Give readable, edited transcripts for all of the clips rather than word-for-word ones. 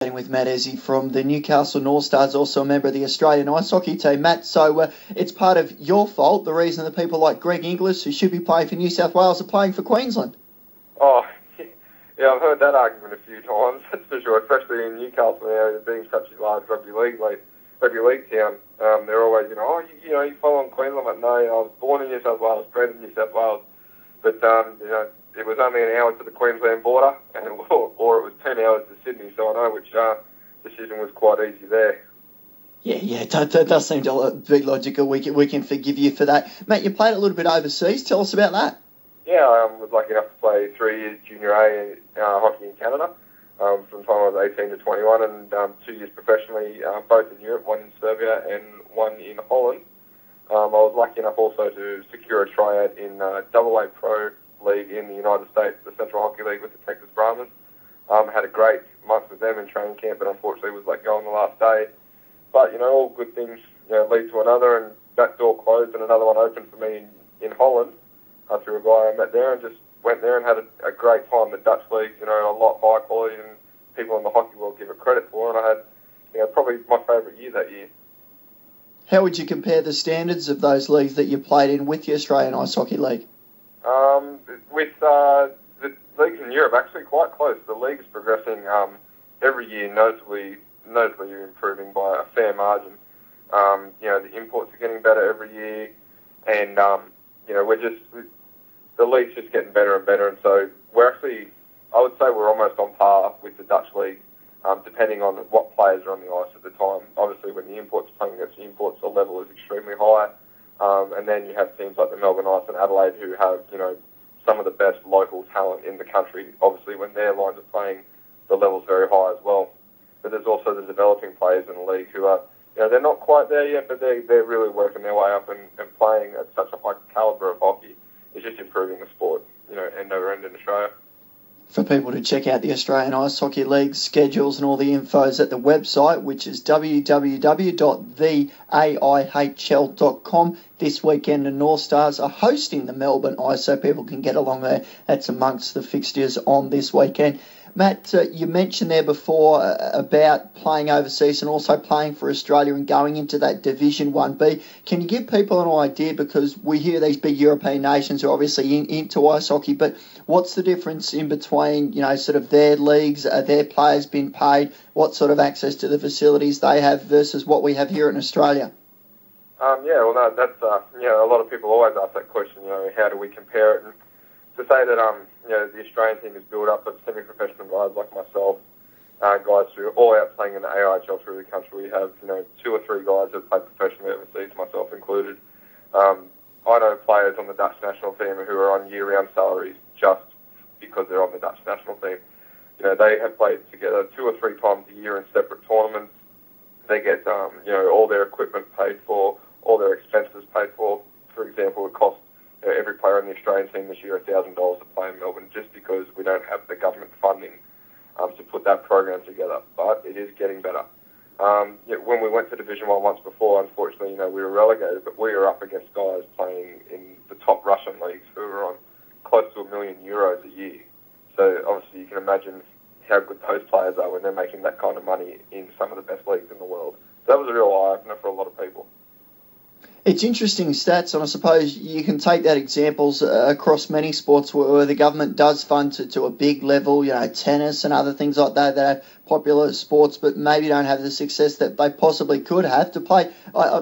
With Matt Ezzy from the Newcastle North Stars, also a member of the Australian ice hockey team. Matt, so it's part of your fault, the reason that people like Greg Inglis, who should be playing for New South Wales, are playing for Queensland. Oh, yeah, I've heard that argument a few times, that's for sure, especially in Newcastle area, being such a large rugby league town. They're always, you follow on Queensland. I'm like, no, I was born in New South Wales, bred in New South Wales, but, it was only an hour to the Queensland border, or it was 10 hours to Sydney, so I know which decision was quite easy there. Yeah, that does seem to be logical. We can forgive you for that. Matt, you played a little bit overseas. Tell us about that. Yeah, I was lucky enough to play 3 years junior A hockey in Canada, from the time I was 18 to 21, and 2 years professionally, both in Europe, one in Serbia and one in Holland. I was lucky enough also to secure a tryout in AA Pro League in the United States, the Central Hockey League with the Texas Brahmans. Had a great month with them in training camp, but unfortunately was let go on the last day. But, all good things lead to another, and that door closed and another one opened for me in Holland through a guy I met there, and just went there and had a great time. The Dutch league's, a lot higher quality than people in the hockey world give it credit for, and I had, probably my favourite year that year. How would you compare the standards of those leagues that you played in with the Australian Ice Hockey League? With the leagues in Europe, actually quite close. The league is progressing every year, notably improving by a fair margin. The imports are getting better every year, and the league's just getting better and better. And so we're actually, I would say, we're almost on par with the Dutch league, depending on what players are on the ice at the time. Obviously, when the imports are playing against the imports, the level is extremely high. And then you have teams like the Melbourne Ice and Adelaide who have, some of the best local talent in the country. Obviously, when their lines are playing, the level's very high as well. But there's also the developing players in the league who are, they're not quite there yet, but they're really working their way up and playing at such a high calibre of hockey. It's just improving the sport, end over end in Australia. For people to check out the Australian Ice Hockey League schedules and all the infos at the website, which is www.theaihl.com. This weekend, the North Stars are hosting the Melbourne Ice, so people can get along there. That's amongst the fixtures on this weekend. Matt, you mentioned there before about playing overseas and also playing for Australia and going into that Division 1B. Can you give people an idea, because we hear these big European nations are obviously into ice hockey, but what's the difference in between, sort of their leagues, their players being paid, what sort of access to the facilities they have versus what we have here in Australia? That's a lot of people always ask that question, how do we compare it? And to say that, the Australian team is built up of semi-professional guys like myself, guys who are all out playing in the AIHL through the country. We have, 2 or 3 guys who have played professionally overseas, myself included. I know players on the Dutch national team who are on year-round salaries just because they're on the Dutch national team. They have played together 2 or 3 times a year in separate tournaments. They get, all their equipment paid for, all their expenses paid for. For example, it costs every player on the Australian team this year $1,000 to play in Melbourne, just because we don't have the government funding to put that program together. But it is getting better. When we went to Division 1 once before, unfortunately, we were relegated, but we were up against guys playing in the top Russian leagues who were on close to €1 million a year. So obviously you can imagine how good those players are when they're making that kind of money in some of the best leagues in the world. So that was a real eye-opener for a lot of people. It's interesting stats, and I suppose you can take that examples across many sports where the government does fund to a big level, tennis and other things like that have popular sports, but maybe don't have the success that they possibly could have to play.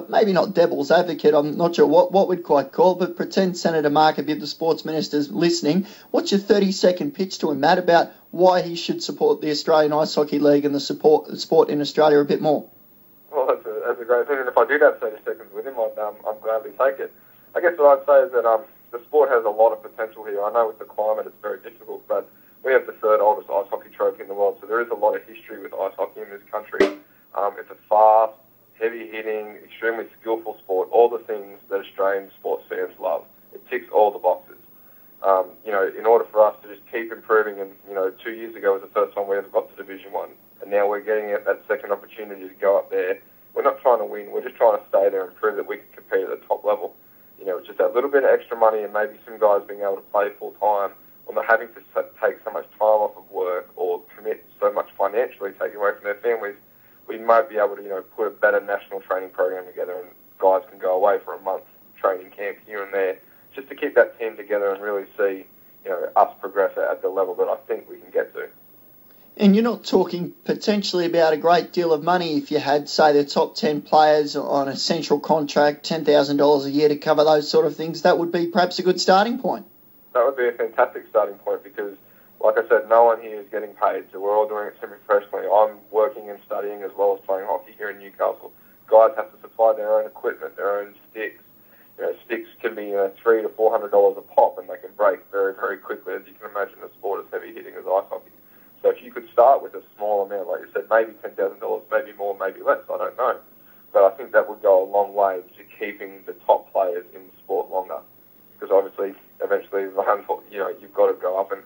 Maybe not devil's advocate, I'm not sure what we'd quite call, but pretend Senator Mark Habib, the sports minister's listening. What's your 30-second pitch to him, Matt, about why he should support the Australian Ice Hockey League and the sport in Australia a bit more? Well, that's a great opinion. If I did have 30 seconds with him, I'd gladly take it. I guess what I'd say is that the sport has a lot of potential here. I know with the climate it's very difficult, but we have the 3rd oldest ice hockey trophy in the world, so there is a lot of history with ice hockey in this country. It's a fast, heavy-hitting, extremely skillful sport, all the things that Australian sports fans love. It ticks all the boxes. In order for us to just keep improving, and 2 years ago was the first time we ever got to Division 1, and now we're getting that second opportunity to go up there. We're not trying to win, we're just trying to stay there and prove that we can compete at the top level. It's just that little bit of extra money and maybe some guys being able to play full time, or not having to take so much time off of work or commit so so much financially taken away from their families, we might be able to, put a better national training program together, and guys can go away for a month training camp here and there, just to keep that team together and really see, us progress at the level that I think we can get to. And you're not talking potentially about a great deal of money if you had, say, the top 10 players on a central contract, $10,000 a year to cover those sort of things. That would be perhaps a good starting point. That would be a fantastic starting point because, like I said, no one here is getting paid, so we're all doing it semi-professionally. I'm working and studying as well as playing hockey here in Newcastle. Guys have to supply their own equipment, their own sticks. Sticks can be $300 to $400 a pop, and they can break very, very quickly. As you can imagine, the sport is heavy hitting as ice hockey. So if you could start with a small amount, like you said, maybe $10,000, maybe more, maybe less, I don't know. But I think that would go a long way to keeping the top players in the sport longer. Because obviously, eventually, you've got to go up and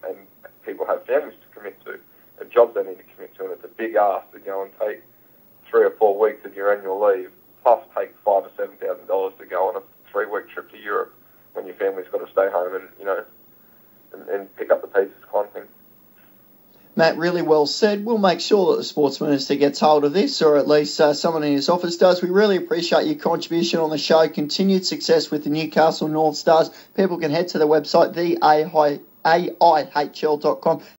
people have families to commit to, and jobs they need to commit to, and it's a big ask to go and take 3 or 4 weeks of your annual leave, plus take $5,000 or $7,000 to go on a 3-week trip to Europe when your family's got to stay home and pick up the pieces kind of thing. Matt, really well said. We'll make sure that the Sports Minister gets hold of this, or at least someone in his office does. We really appreciate your contribution on the show. Continued success with the Newcastle North Stars. People can head to the website, the AIHL.com.